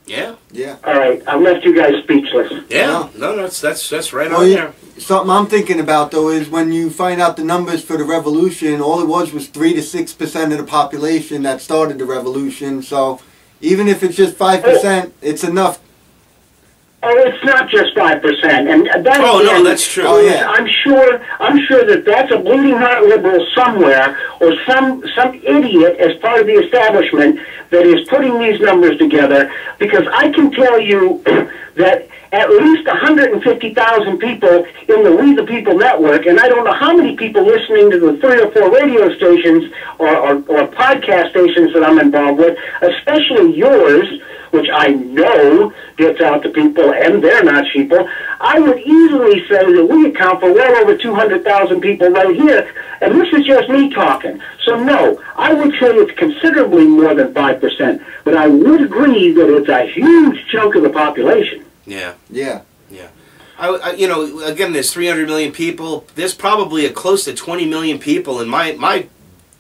Yeah. Yeah. All right, I've left you guys speechless. Yeah. No, that's right Well, on there. Something I'm thinking about, though, is when you find out the numbers for the revolution, all it was 3 to 6% of the population that started the revolution. So even if it's just 5%, it's enough. Oh, it's not just 5%, and that. Oh no, that's true. Oh, yeah. I'm sure that that's a bleeding heart liberal somewhere, or some idiot as part of the establishment that is putting these numbers together. Because I can tell you that at least 150,000 people in the We the People network, and I don't know how many people listening to the 3 or 4 radio stations or podcast stations that I'm involved with, especially yours, which I know gets out to people, and they're not sheeple. I would easily say that we account for well over 200,000 people right here, and this is just me talking. So no, I would say it's considerably more than 5%, but I would agree that it's a huge chunk of the population. Yeah. Yeah. Yeah. You know, again, there's 300 million people. There's probably close to 20 million people in my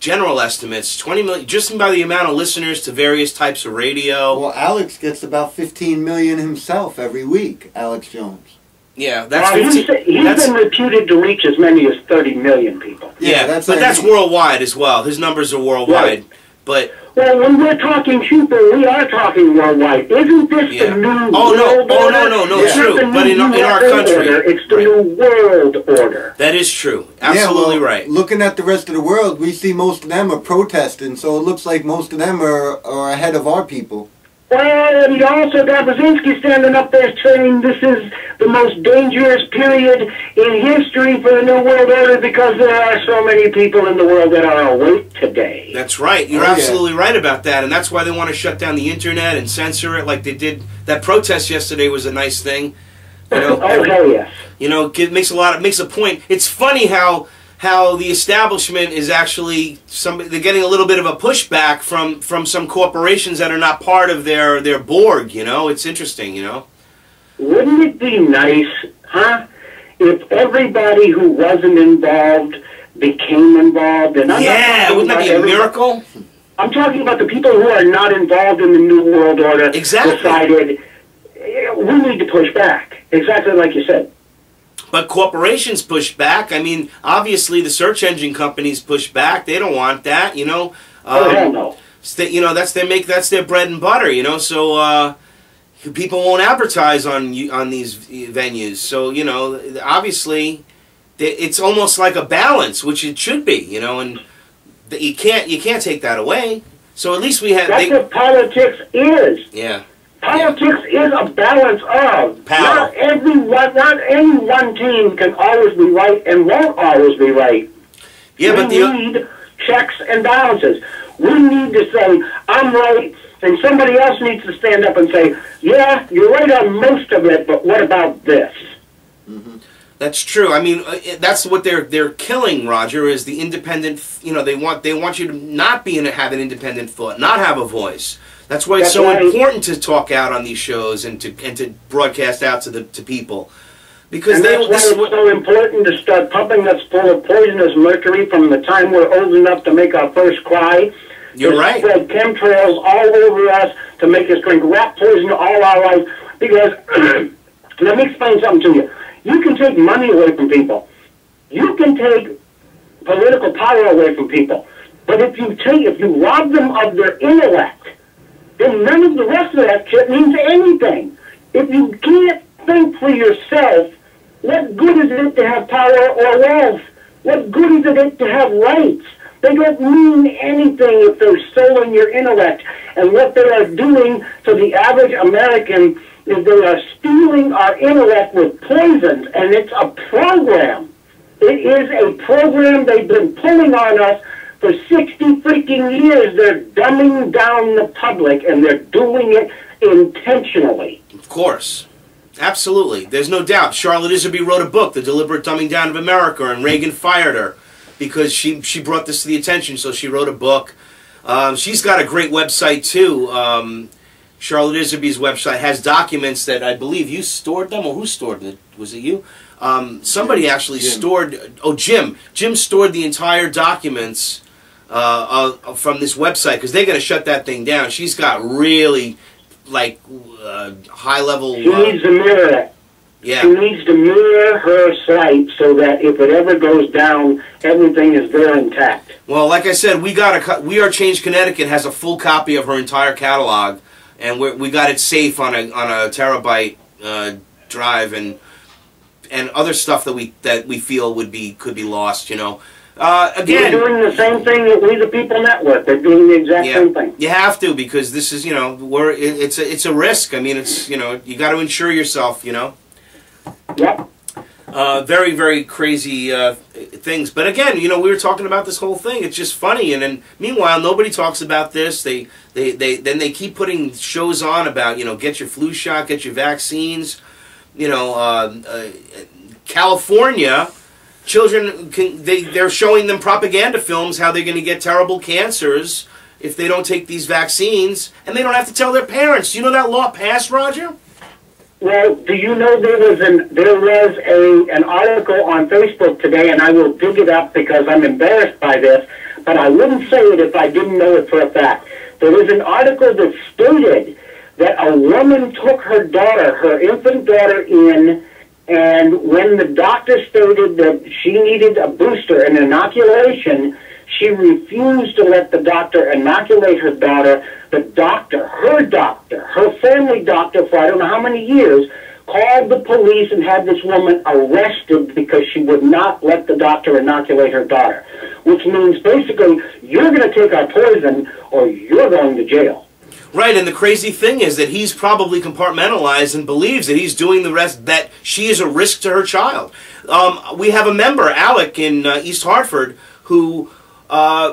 general estimates, 20 million, just by the amount of listeners to various types of radio. Well, Alex gets about 15 million himself every week, Alex Jones. Yeah, that's he's been reputed to reach as many as 30 million people. Yeah, but that's worldwide as well. His numbers are worldwide. Right. But well, when we're talking sheeple, we are talking worldwide. Isn't this the new world order? No, It's true. not the But in new our world country, order, it's the new world order. That is true. Absolutely right. Looking at the rest of the world, we see most of them are protesting, so it looks like most of them are ahead of our people. Well, and you also got Brzezinski standing up there saying this is the most dangerous period in history for the New World Order because there are so many people in the world that are awake today. That's right. You're absolutely right about that, and that's why they want to shut down the internet and censor it like they did. That protest yesterday was a nice thing. You know, oh, hell yes. You know, it makes a point. It's funny how the establishment is actually they're getting a little bit of a pushback from some corporations that are not part of their board. You know, it's interesting. You know, wouldn't it be nice, huh, if everybody who wasn't involved became involved? And wouldn't that be a miracle? I'm talking about the people who are not involved in the New World Order. Exactly. Decided we need to push back. Exactly like you said. But corporations push back. I mean, obviously the search engine companies push back. They don't want that, you know. Oh hell no. You know, that's their bread and butter, you know. So people won't advertise on these venues. So you know, obviously, it's almost like a balance, which it should be, you know. And you can't take that away. So at least we have. That's what politics is. Yeah. Politics is a balance of power. Not any one team can always be right and won't always be right. Yeah, we need checks and balances. We need to say, I'm right, and somebody else needs to stand up and say, yeah, you're right on most of it, but what about this? Mm-hmm. That's true. I mean, that's what they're killing, Roger, is the independent, you know, they want you to not have an independent thought, not have a voice. That's why it's so important to talk out on these shows and to broadcast out to people, because that's why it's so important to start pumping us full of poisonous mercury from the time we're old enough to make our first cry. You're right. Spread chemtrails all over us to make us drink rat poison all our life. Because let me explain something to you. You can take money away from people. You can take political power away from people. But if you rob them of their intellect, then none of the rest of that shit means anything. If you can't think for yourself, what good is it to have power or wealth? What good is it to have rights? They don't mean anything if they're stolen your intellect. And what they are doing to the average American is they are stealing our intellect with poisons, and it's a program. It is a program they've been pulling on us for 60 freaking years. They're dumbing down the public, and they're doing it intentionally. Of course. Absolutely. There's no doubt. Charlotte Iserby wrote a book, The Deliberate Dumbing Down of America, and Reagan fired her because she brought this to the attention, so she wrote a book. She's got a great website, too. Charlotte Iserby's website has documents that I believe you stored them, or who stored it? Was it you? Somebody actually stored... Oh, Jim. Jim stored the entire documents from this website, because they're going to shut that thing down. She's got really like high level. She needs to mirror it. Yeah. She needs to mirror her site so that if it ever goes down, everything is there intact. Well, like I said, We Are Change Connecticut has a full copy of her entire catalog, and we got it safe on a terabyte drive, and other stuff that we feel could be lost. You know, again, we're doing the same thing that We the People Network. They're doing the exact same thing. You have to, because this is, you know, it's a risk. I mean, it's, you know, you got to insure yourself. You know. Yep. Very, very crazy things. But again, you know, we were talking about this whole thing. It's just funny. And then, meanwhile, nobody talks about this. Then they keep putting shows on about, you know, get your flu shot, get your vaccines. You know, California, children, they're showing them propaganda films how they're going to get terrible cancers if they don't take these vaccines. And they don't have to tell their parents. You know that law passed, Roger? Well, do you know there was an article on Facebook today, and I will dig it up because I'm embarrassed by this, but I wouldn't say it if I didn't know it for a fact. There was an article that stated that a woman took her daughter, her infant daughter, in, and when the doctor stated that she needed a booster, an inoculation, she refused to let the doctor inoculate her daughter. The doctor, her family doctor for I don't know how many years, called the police and had this woman arrested because she would not let the doctor inoculate her daughter. Which means basically, you're going to take our poison or you're going to jail. Right, and the crazy thing is that he's probably compartmentalized and believes that he's doing the rest, that she is a risk to her child. We have a member, Alec, in East Hartford, who...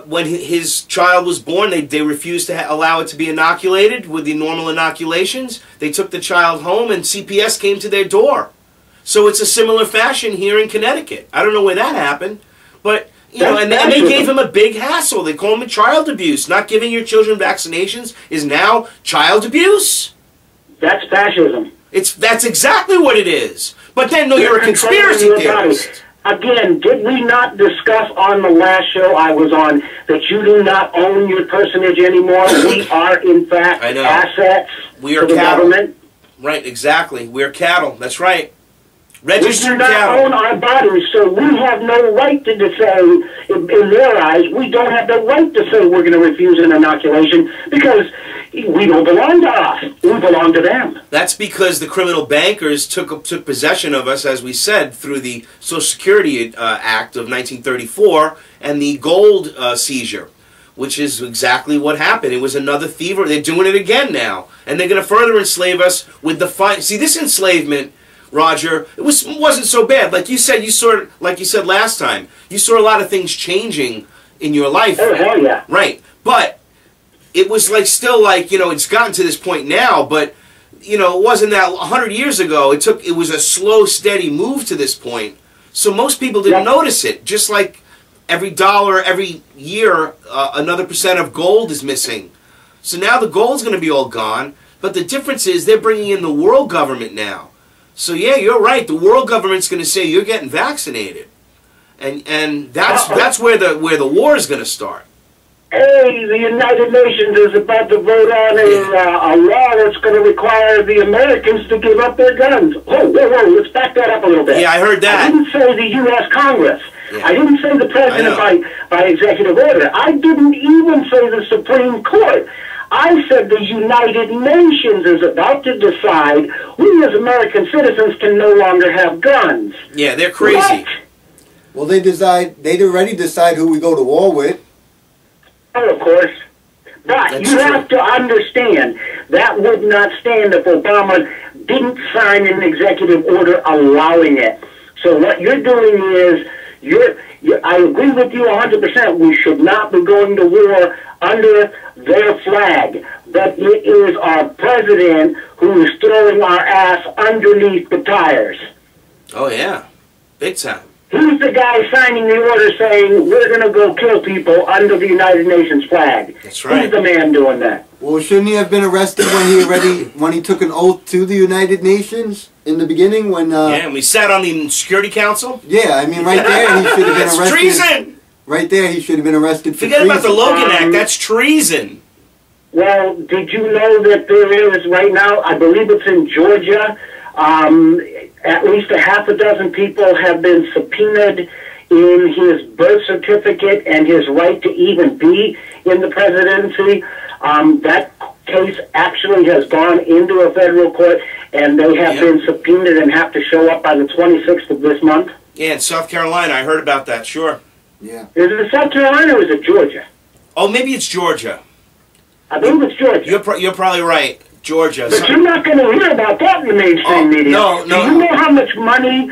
when his child was born, they refused to allow it to be inoculated with the normal inoculations. They took the child home, and CPS came to their door. So it's a similar fashion here in Connecticut. I don't know where that happened, but you know, and they gave him a big hassle. They call him child abuse. Not giving your children vaccinations is now child abuse. That's fascism. That's exactly what it is. But then, no, you're a conspiracy theorist. Again, did we not discuss on the last show I was on that you do not own your personage anymore? We are, in fact, assets to the government. Right, exactly. We're cattle. That's right. Registered cattle. We do not own our bodies, so we have no right to say, in their eyes, we don't have the right to say we're going to refuse an inoculation because we don't belong to us. We belong to them. That's because the criminal bankers took possession of us, as we said, through the Social Security Act of 1934 and the gold seizure, which is exactly what happened. It was another thievery. They're doing it again now, and they're going to further enslave us with the fine. See, this enslavement, Roger, it wasn't so bad. Like you said, like you said last time, you saw a lot of things changing in your life. Oh, hell yeah. Right, but it was like still like, you know, it's gotten to this point now, but you know, it wasn't that 100 years ago. It was a slow, steady move to this point. So most people didn't notice it. Just like every dollar, every year, another % of gold is missing. So now the gold's going to be all gone. But the difference is they're bringing in the world government now. So yeah, you're right. The world government's going to say you're getting vaccinated, and that's where the war is going to start. Hey, the United Nations is about to vote on a law that's going to require the Americans to give up their guns. Whoa, let's back that up a little bit. Yeah, I heard that. I didn't say the U.S. Congress. Yeah. I didn't say the president by executive order. I didn't even say the Supreme Court. I said the United Nations is about to decide we as American citizens can no longer have guns. Yeah, they're crazy. What? Well, they'd already decide who we go to war with. Oh, of course. But you have to understand, that would not stand if Obama didn't sign an executive order allowing it. So what you're doing is, I agree with you 100%, we should not be going to war under their flag. But it is our president who is throwing our ass underneath the tires. Oh, yeah. Big time. Who's the guy signing the order saying, we're going to go kill people under the United Nations flag? That's right. Who's the man doing that? Well, shouldn't he have been arrested when he took an oath to the United Nations in the beginning? Yeah, and we sat on the Security Council? Yeah, I mean, right there he should have been arrested. Treason! Right there he should have been arrested for treason. Forget about the Logan Act, that's treason. Well, did you know that there is right now, I believe it's in Georgia, at least a half a dozen people have been subpoenaed in his birth certificate and his right to even be in the presidency. That case actually has gone into a federal court, and they have been subpoenaed and have to show up by the 26th of this month. Yeah, in South Carolina, I heard about that, sure. Yeah. Is it South Carolina or is it Georgia? Oh, maybe it's Georgia. I believe it's Georgia. You're probably right. Georgia. But you're not going to hear about that in the mainstream media. No. Do you know how much money,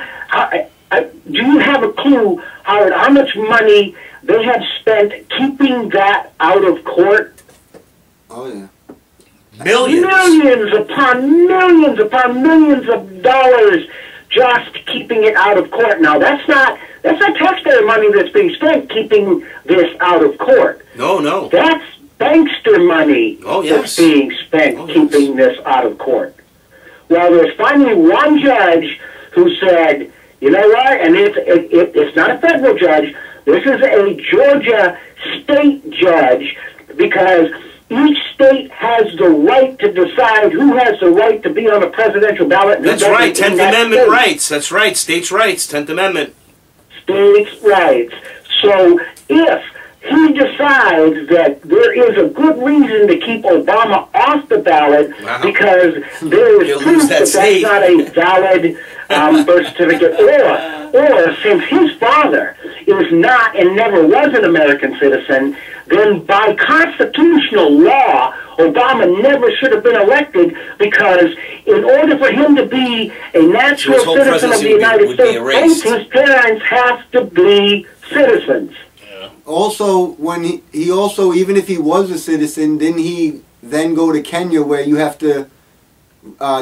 do you have a clue, Howard, how much money they have spent keeping that out of court? Oh, yeah. Millions. Millions upon millions of dollars just keeping it out of court. Now, that's not taxpayer money that's being spent keeping this out of court. No. That's bankster money that's being spent keeping this out of court. Well, there's finally one judge who said, you know what, and it's not a federal judge, this is a Georgia state judge, because each state has the right to decide who has the right to be on a presidential ballot. That's right, 10th Amendment rights. That's right, states' rights, 10th Amendment. States' rights. So if he decides that there is a good reason to keep Obama off the ballot because there is proof that that's not a valid birth certificate, or since his father is not and never was an American citizen, then by constitutional law, Obama never should have been elected, because in order for him to be a natural citizen of the United States, both his parents have to be citizens. Also, when he also, even if he was a citizen, didn't he then go to Kenya, where you have to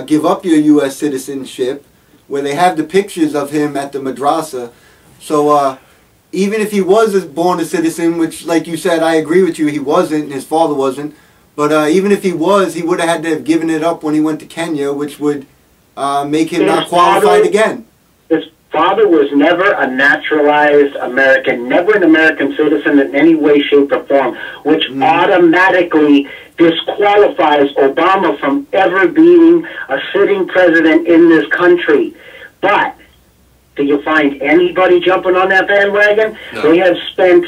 give up your U.S. citizenship, where they have the pictures of him at the madrasa? So even if he was born a citizen, which, like you said, I agree with you, he wasn't, his father wasn't, but even if he was, he would have had to have given it up when he went to Kenya, which would make him not qualified again. His father was never a naturalized American, never an American citizen in any way, shape, or form, which automatically disqualifies Obama from ever being a sitting president in this country. But do you find anybody jumping on that bandwagon? No. They have spent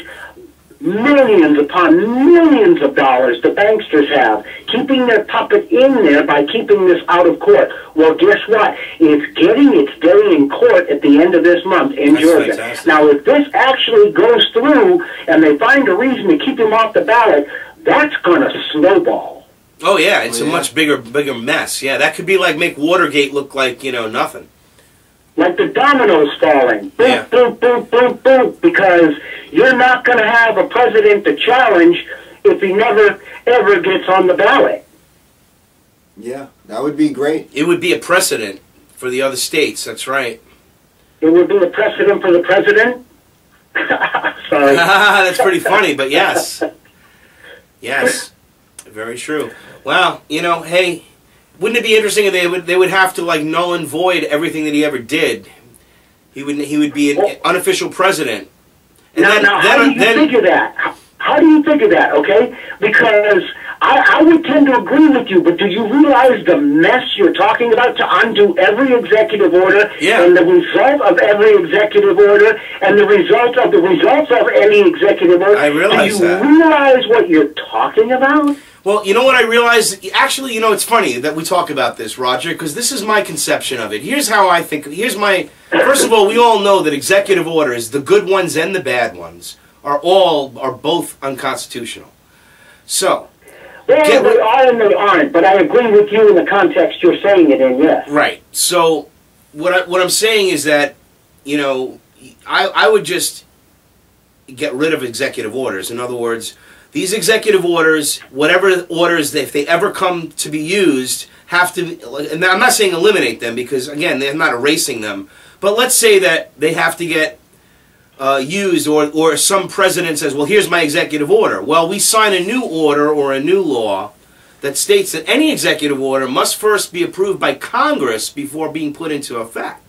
millions upon millions of dollars, the banksters have, keeping their puppet in there by keeping this out of court. Well, guess what? It's getting its day in court at the end of this month in Georgia. Fantastic. Now, if this actually goes through and they find a reason to keep him off the ballot, that's going to snowball. Oh, yeah, it's a much bigger mess. Yeah, that could be like make Watergate look like, nothing. Like the dominoes falling. Boom, boom, boom, boom, boom. Because you're not going to have a president to challenge if he never, ever gets on the ballot. Yeah, that would be great. It would be a precedent for the other states, that's right. It would be a precedent for the president? Sorry. That's pretty funny, but yes. Yes. Very true. Wow, hey, wouldn't it be interesting if they would have to like null and void everything that he ever did? He would be an unofficial president. And now, how do you figure that? How do you figure that? Okay, because I would tend to agree with you, but do you realize the mess you're talking about to undo every executive order, and the result of every executive order, and the results of any executive order? I realize that. Do you realize what you're talking about? Well, you know what I realized? Actually, it's funny that we talk about this, Roger, because this is my conception of it. Here's how I think. First of all, we all know that executive orders, the good ones and the bad ones, are both unconstitutional. So, well, they are and they aren't, but I agree with you in the context you're saying it in, yes. Right. So, what I'm saying is that, I would just get rid of executive orders. In other words, these executive orders, whatever orders, if they ever come to be used, have to, and I'm not saying eliminate them because, again, they're not erasing them, but let's say that they have to get used, or some president says, well, here's my executive order. Well, we sign a new order or a new law that states that any executive order must first be approved by Congress before being put into effect.